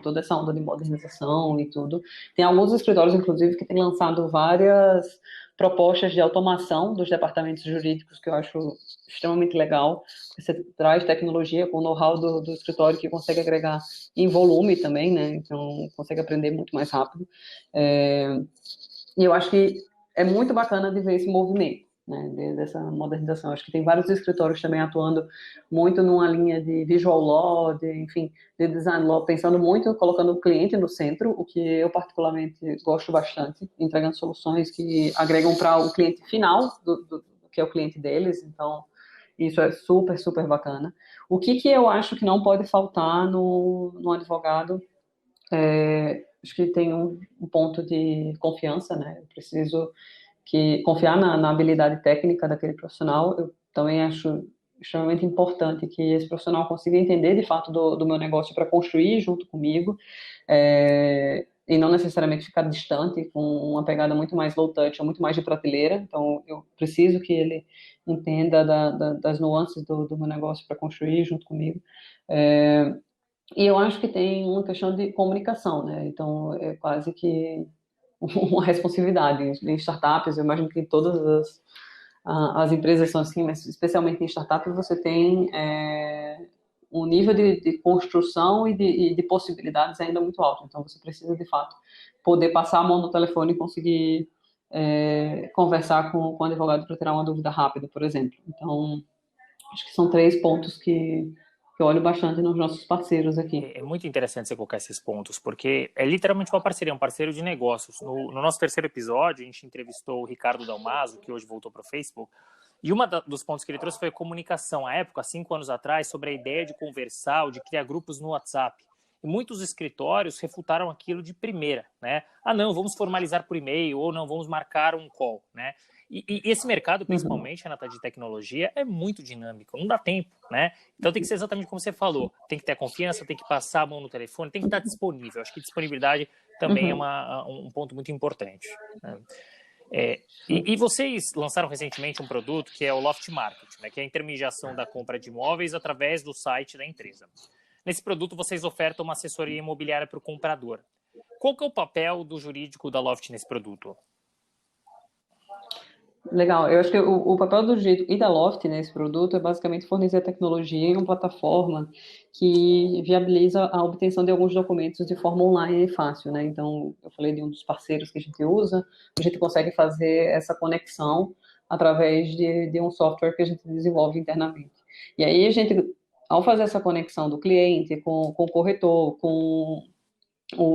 toda essa onda de modernização e tudo. Tem alguns escritórios, inclusive, que têm lançado várias propostas de automação dos departamentos jurídicos, que eu acho extremamente legal. Você traz tecnologia com o know-how do escritório que consegue agregar em volume também, né? Então, consegue aprender muito mais rápido. E eu acho que é muito bacana de ver esse movimento, né, dessa modernização. Acho que tem vários escritórios também atuando muito numa linha de visual law, enfim, de design law, pensando muito, colocando o cliente no centro, o que eu particularmente gosto bastante, entregando soluções que agregam para o cliente final, que é o cliente deles. Então, isso é super, super bacana. O que eu acho que não pode faltar no advogado acho que tem um ponto de confiança, né? Eu preciso confiar na habilidade técnica daquele profissional. Eu também acho extremamente importante que esse profissional consiga entender de fato do meu negócio para construir junto comigo, e não necessariamente ficar distante, com uma pegada muito mais low touch, ou muito mais de prateleira. Então, eu preciso que ele entenda das nuances do meu negócio para construir junto comigo. E eu acho que tem uma questão de comunicação, né? Então, é quase que uma responsividade. Em startups, eu imagino que todas as empresas são assim, mas especialmente em startups você tem um nível de construção e de possibilidades ainda muito alto. Então, você precisa, de fato, poder passar a mão no telefone e conseguir conversar com o advogado para tirar uma dúvida rápida, por exemplo. Então, acho que são 3 pontos que eu olho bastante nos nossos parceiros aqui. É muito interessante você colocar esses pontos, porque é literalmente uma parceria, um parceiro de negócios. No nosso terceiro episódio, a gente entrevistou o Ricardo Dalmaso, que hoje voltou para o Facebook, e um dos pontos que ele trouxe foi a comunicação. À época, há 5 anos atrás, sobre a ideia de conversar ou de criar grupos no WhatsApp. E muitos escritórios refutaram aquilo de primeira, né? Ah, não, vamos formalizar por e-mail, ou não, vamos marcar um call, né? E esse mercado, Uhum. principalmente, Renata, de tecnologia, é muito dinâmico, não dá tempo, né? Então tem que ser exatamente como você falou, tem que ter confiança, tem que passar a mão no telefone, tem que estar disponível. Acho que disponibilidade também é Uhum. um ponto muito importante, né? E vocês lançaram recentemente um produto que é o Loft Market, né, que é a intermediação da compra de imóveis através do site da empresa. Nesse produto, vocês ofertam uma assessoria imobiliária para o comprador. Qual que é o papel do jurídico da Loft nesse produto? Legal. Eu acho que o papel do Gito e da Loft nesse produto é basicamente fornecer tecnologia em uma plataforma que viabiliza a obtenção de alguns documentos de forma online e fácil, né? Então, eu falei de um dos parceiros que a gente usa, a gente consegue fazer essa conexão através de um software que a gente desenvolve internamente. E aí a gente, ao fazer essa conexão do cliente com o corretor, com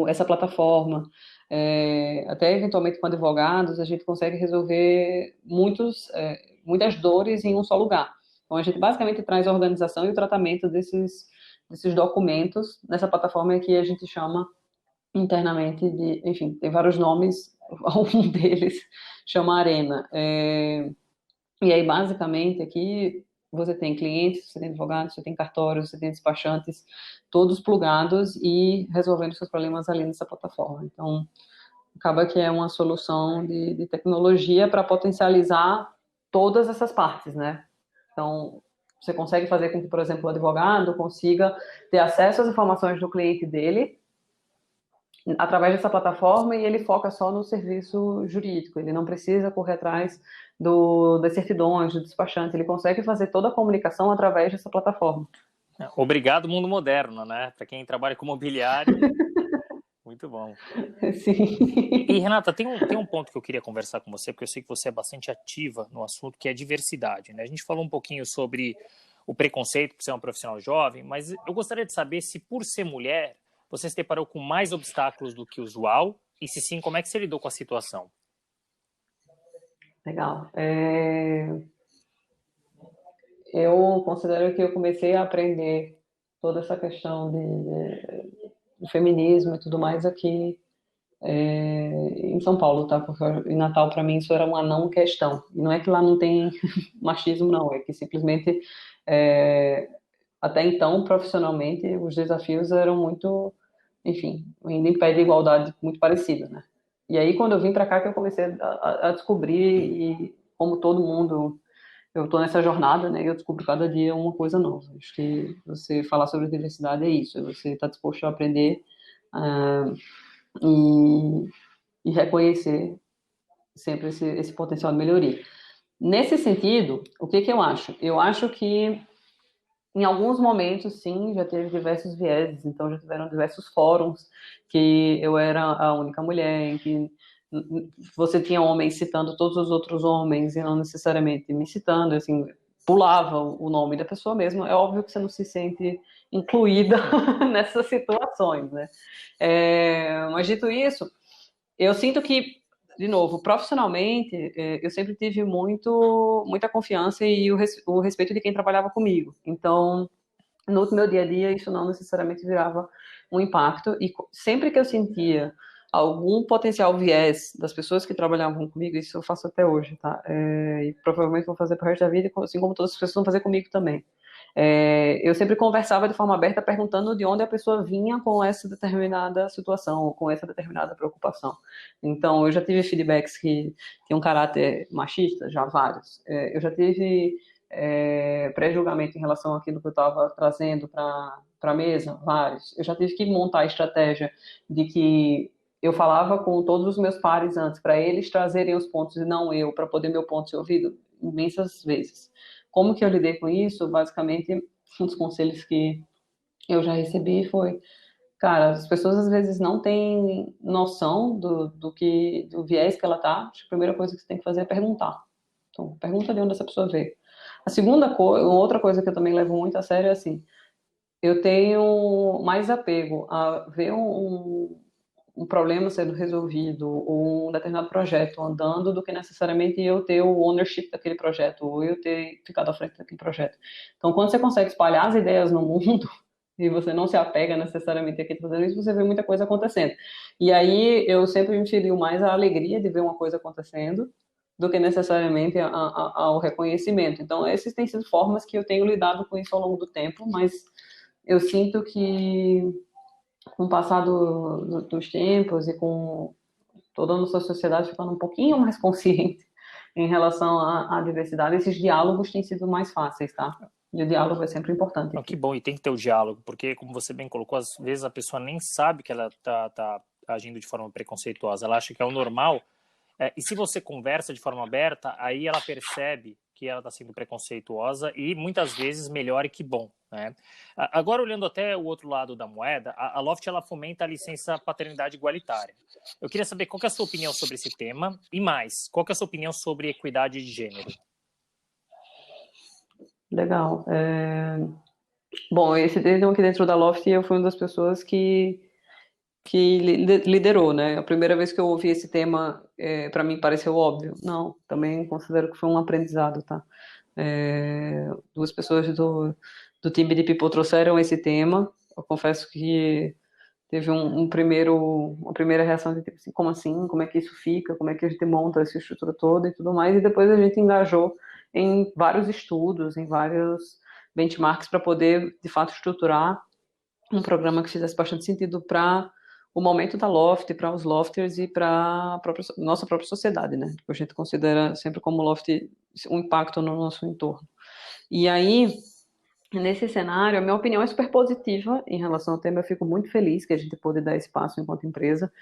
essa plataforma, até eventualmente com advogados, a gente consegue resolver muitas dores em um só lugar. Então, a gente basicamente traz a organização e o tratamento desses documentos nessa plataforma que a gente chama internamente enfim, tem vários nomes, um deles chama Arena. E aí, basicamente, aqui você tem clientes, você tem advogados, você tem cartórios, você tem despachantes, todos plugados e resolvendo seus problemas ali nessa plataforma. Então, acaba que é uma solução de tecnologia para potencializar todas essas partes, né? Então, você consegue fazer com que, por exemplo, o advogado consiga ter acesso às informações do cliente dele através dessa plataforma e ele foca só no serviço jurídico. Ele não precisa correr atrás das certidões, do despachante. Ele consegue fazer toda a comunicação através dessa plataforma. Obrigado, mundo moderno, né? Para quem trabalha com mobiliário, muito bom. Sim. E Renata, tem um ponto que eu queria conversar com você, porque eu sei que você é bastante ativa no assunto, que é a diversidade, né? A gente falou um pouquinho sobre o preconceito por ser uma profissional jovem, mas eu gostaria de saber se, por ser mulher, você se deparou com mais obstáculos do que o usual, e se sim, como é que você lidou com a situação? Legal. Eu considero que eu comecei a aprender toda essa questão de feminismo e tudo mais aqui em São Paulo, tá? Porque em Natal, para mim, isso era uma não questão. E não é que lá não tem machismo, não. É que simplesmente, até então, profissionalmente, os desafios eram muito, enfim, ainda em pé de igualdade muito parecida, né? E aí, quando eu vim para cá, que eu comecei a descobrir, e como todo mundo, eu estou nessa jornada, né? E eu descubro cada dia uma coisa nova. Acho que você falar sobre diversidade é isso, é você estar disposto a aprender e, e reconhecer sempre esse potencial de melhoria. Nesse sentido, o que eu acho? Eu acho que em alguns momentos, sim, já teve diversos vieses, então já tiveram diversos fóruns que eu era a única mulher, em que você tinha homens citando todos os outros homens e não necessariamente me citando, assim, pulava o nome da pessoa mesmo. É óbvio que você não se sente incluída nessas situações, né? Mas dito isso, eu sinto que, de novo, profissionalmente, eu sempre tive muita confiança e o respeito de quem trabalhava comigo. Então, no meu dia a dia, isso não necessariamente virava um impacto. E sempre que eu sentia algum potencial viés das pessoas que trabalhavam comigo, isso eu faço até hoje, tá? E provavelmente vou fazer pro resto da vida, assim como todas as pessoas vão fazer comigo também. Eu sempre conversava de forma aberta, perguntando de onde a pessoa vinha com essa determinada situação, com essa determinada preocupação. Então, eu já tive feedbacks que tinham um caráter machista, já vários. Eu já tive pré-julgamento em relação àquilo que eu estava trazendo para a mesa, vários. Eu já tive que montar a estratégia de que eu falava com todos os meus pares antes, para eles trazerem os pontos e não eu, para poder meu ponto ser ouvido, imensas vezes. Como que eu lidei com isso? Basicamente, um dos conselhos que eu já recebi foi, cara, as pessoas às vezes não têm noção do viés que ela tá. Acho que a primeira coisa que você tem que fazer é perguntar. Então, pergunta de onde essa pessoa veio. A segunda coisa, outra coisa que eu também levo muito a sério é assim, eu tenho mais apego a ver um problema sendo resolvido ou um determinado projeto andando do que necessariamente eu ter o ownership daquele projeto ou eu ter ficado à frente daquele projeto. Então, quando você consegue espalhar as ideias no mundo e você não se apega necessariamente a quem está fazendo isso, você vê muita coisa acontecendo. E aí eu sempre me filio mais à alegria de ver uma coisa acontecendo do que necessariamente ao reconhecimento. Então, essas têm sido formas que eu tenho lidado com isso ao longo do tempo, mas eu sinto que com o passar dos tempos e com toda a nossa sociedade ficando um pouquinho mais consciente em relação à diversidade, esses diálogos têm sido mais fáceis, tá? E o diálogo é sempre importante aqui. Que bom, e tem que ter o diálogo, porque, como você bem colocou, às vezes a pessoa nem sabe que ela tá agindo de forma preconceituosa, ela acha que é o normal, e se você conversa de forma aberta, aí ela percebe que ela está sendo preconceituosa e muitas vezes melhor e que bom, né? Agora, olhando até o outro lado da moeda, a Loft ela fomenta a licença paternidade igualitária. Eu queria saber qual que é a sua opinião sobre esse tema e mais, qual que é a sua opinião sobre equidade de gênero? Legal. Bom, esse termo aqui dentro da Loft, eu fui uma das pessoas que liderou, né? A primeira vez que eu ouvi esse tema, para mim pareceu óbvio. Não, também considero que foi um aprendizado, tá? Duas pessoas do time de People trouxeram esse tema. Eu confesso que teve uma primeira reação de tipo assim, como assim? Como é que isso fica? Como é que a gente monta essa estrutura toda e tudo mais? E depois a gente engajou em vários estudos, em vários benchmarks para poder, de fato, estruturar um programa que fizesse bastante sentido para o momento da Loft, para os Lofters e para a nossa própria sociedade, né? A gente considera sempre como Loft um impacto no nosso entorno. E aí, Nesse cenário, a minha opinião é super positiva em relação ao tema. Eu fico muito feliz que a gente pôde dar esse passo enquanto empresa.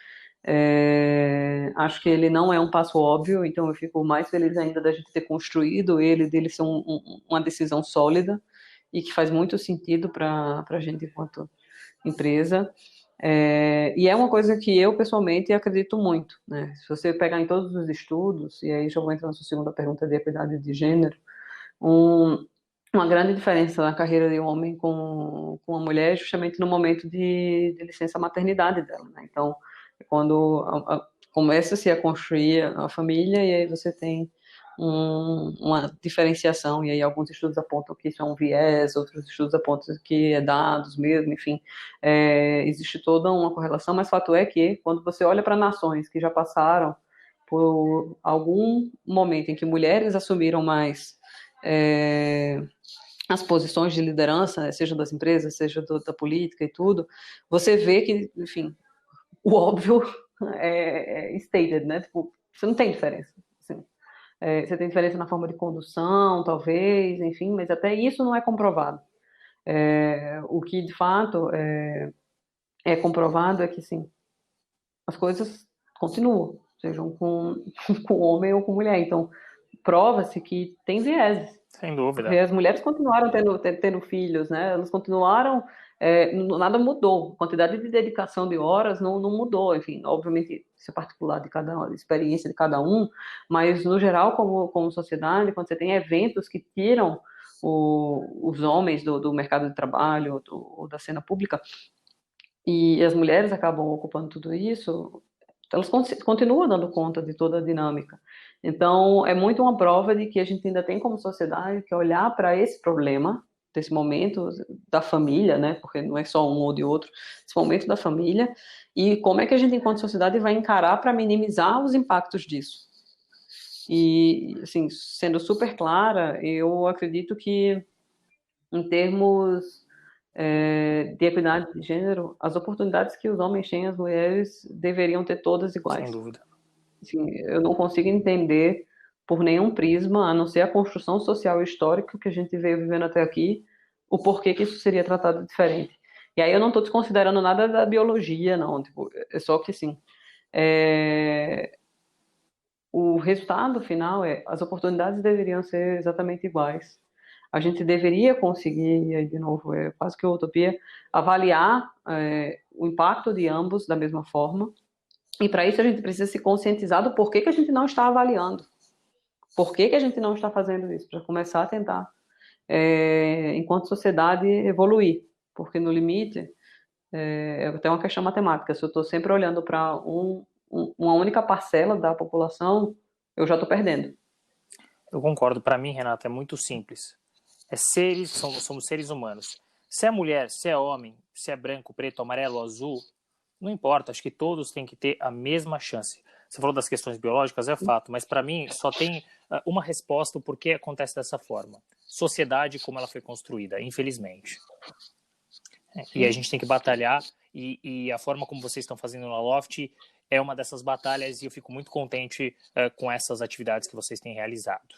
Acho que ele não é um passo óbvio, então eu fico mais feliz ainda da gente ter construído ele, dele ser uma decisão sólida e que faz muito sentido para a gente enquanto empresa. E é uma coisa que eu pessoalmente acredito muito, né? Se você pegar em todos os estudos, e aí já vou entrar na sua segunda pergunta de equidade de gênero, um, uma grande diferença na carreira de um homem com uma mulher é justamente no momento de licença maternidade dela, né? Então, quando começa-se a construir a família e aí você tem uma diferenciação, e aí alguns estudos apontam que isso é um viés, outros estudos apontam que é dados mesmo, enfim, existe toda uma correlação, mas fato é que quando você olha para nações que já passaram por algum momento em que mulheres assumiram mais é, as posições de liderança, né, seja das empresas, seja da política e tudo, você vê que, enfim, o óbvio é stated, né? Tipo, você não tem diferença. Assim. Você tem diferença na forma de condução, talvez, enfim, mas até isso não é comprovado. O que de fato é comprovado é que, sim, as coisas continuam, sejam com homem ou com mulher. Então, prova-se que tem vieses. Sem Porque dúvida. as mulheres continuaram tendo filhos, né? Elas continuaram, nada mudou. A quantidade de dedicação de horas não mudou. Enfim, obviamente, isso é particular de cada um, experiência de cada um, mas no geral, como sociedade, quando você tem eventos que tiram os homens do mercado de trabalho ou da cena pública, e as mulheres acabam ocupando tudo isso, elas continuam dando conta de toda a dinâmica. Então, é muito uma prova de que a gente ainda tem como sociedade que olhar para esse problema, desse momento da família, né? Porque não é só um ou de outro, esse momento da família, e como é que a gente, enquanto sociedade, vai encarar para minimizar os impactos disso. E, assim, sendo super clara, eu acredito que, em termos de equidade de gênero, as oportunidades que os homens têm, as mulheres deveriam ter todas Sem iguais. dúvida. Assim, eu não consigo entender por nenhum prisma, a não ser a construção social e histórica que a gente veio vivendo até aqui, o porquê que isso seria tratado diferente. E aí eu não estou desconsiderando nada da biologia, não. Tipo, é só que, assim, é, o resultado final as oportunidades deveriam ser exatamente iguais. A gente deveria conseguir, e aí de novo, é quase que utopia, avaliar o impacto de ambos da mesma forma. E para isso a gente precisa se conscientizar do porquê que a gente não está avaliando. Por que a gente não está fazendo isso? Para começar a tentar, enquanto sociedade, evoluir. Porque no limite, é até uma questão matemática. Se eu estou sempre olhando para uma única parcela da população, eu já estou perdendo. Eu concordo. Para mim, Renata, é muito simples. Somos seres humanos. Se é mulher, se é homem, se é branco, preto, amarelo, azul, não importa. Acho que todos têm que ter a mesma chance. Você falou das questões biológicas, é fato, mas para mim só tem uma resposta o porquê acontece dessa forma. Sociedade como ela foi construída, infelizmente. E a gente tem que batalhar, e a forma como vocês estão fazendo na Loft é uma dessas batalhas, e eu fico muito contente com essas atividades que vocês têm realizado.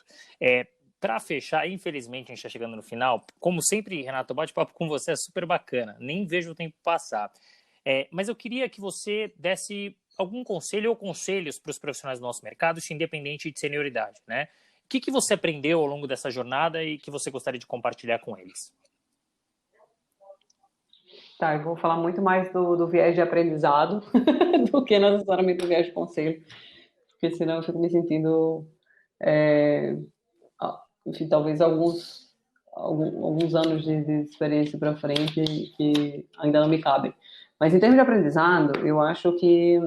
Para fechar, infelizmente a gente está chegando no final. Como sempre, Renato, o bate-papo com você é super bacana, nem vejo o tempo passar. Mas eu queria que você desse algum conselho ou conselhos para os profissionais do nosso mercado, independente de senioridade, né? O que você aprendeu ao longo dessa jornada e que você gostaria de compartilhar com eles? Tá, eu vou falar muito mais do viés de aprendizado do que necessariamente do viés de conselho, porque senão eu fico me sentindo, é, enfim, talvez alguns anos de experiência para frente que ainda não me cabem. Mas em termos de aprendizado, eu acho que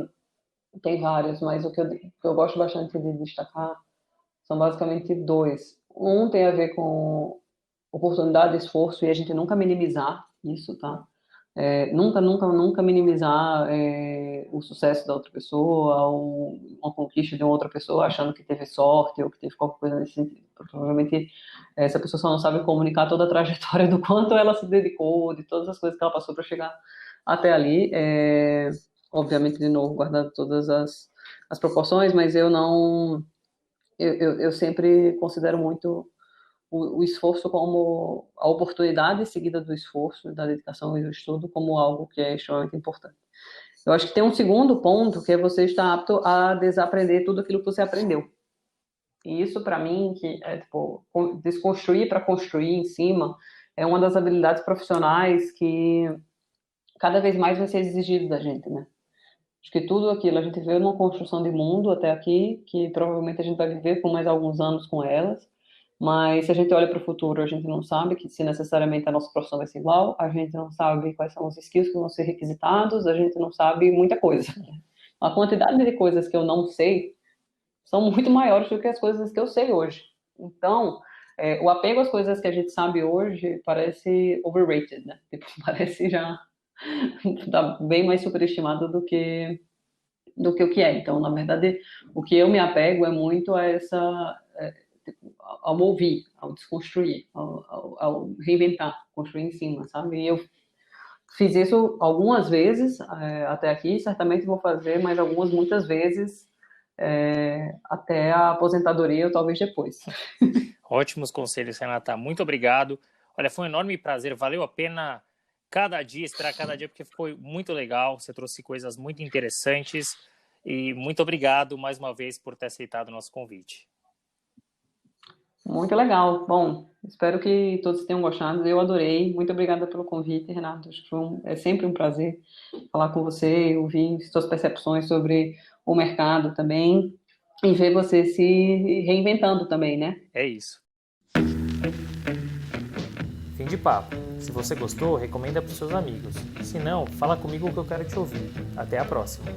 tem vários, mas o que eu gosto bastante de destacar são basicamente dois. Um tem a ver com oportunidade, esforço, e a gente nunca minimizar isso, tá? Nunca, nunca, nunca minimizar o sucesso da outra pessoa ou uma conquista de uma outra pessoa achando que teve sorte ou que teve qualquer coisa nesse sentido. Provavelmente essa pessoa só não sabe comunicar toda a trajetória do quanto ela se dedicou, de todas as coisas que ela passou para chegar até ali. Obviamente, de novo, guardando todas as proporções, mas eu não... Eu sempre considero muito o esforço como a oportunidade seguida do esforço, da dedicação e do estudo como algo que é extremamente importante. Eu acho que tem um segundo ponto, que é você estar apto a desaprender tudo aquilo que você aprendeu. E isso, para mim, que é tipo, desconstruir para construir em cima, é uma das habilidades profissionais que cada vez mais vai ser exigido da gente, né? Acho que tudo aquilo, a gente vê uma construção de mundo até aqui, que provavelmente a gente vai viver por mais alguns anos com elas, mas se a gente olha para o futuro, a gente não sabe que se necessariamente a nossa profissão vai ser igual, a gente não sabe quais são os skills que vão ser requisitados, a gente não sabe muita coisa. A quantidade de coisas que eu não sei são muito maiores do que as coisas que eu sei hoje. Então, o apego às coisas que a gente sabe hoje parece overrated, né? Tipo, parece já tá bem mais superestimado do que o que é. Então, na verdade, o que eu me apego é muito a ao ouvir, ao desconstruir, ao reinventar, construir em cima, sabe? E eu fiz isso algumas vezes até aqui, certamente vou fazer mais algumas, muitas vezes, até a aposentadoria ou talvez depois. Ótimos conselhos, Renata. Muito obrigado. Olha, foi um enorme prazer. Valeu a pena cada dia, esperar cada dia, porque foi muito legal. Você trouxe coisas muito interessantes. E muito obrigado mais uma vez por ter aceitado o nosso convite. Muito legal. Bom, espero que todos tenham gostado. Eu adorei. Muito obrigada pelo convite, Renato. Acho que é sempre um prazer falar com você, ouvir suas percepções sobre o mercado também e ver você se reinventando também, né? É isso. Fim de papo. Se você gostou, recomenda para os seus amigos. Se não, fala comigo que eu quero te ouvir. Até a próxima.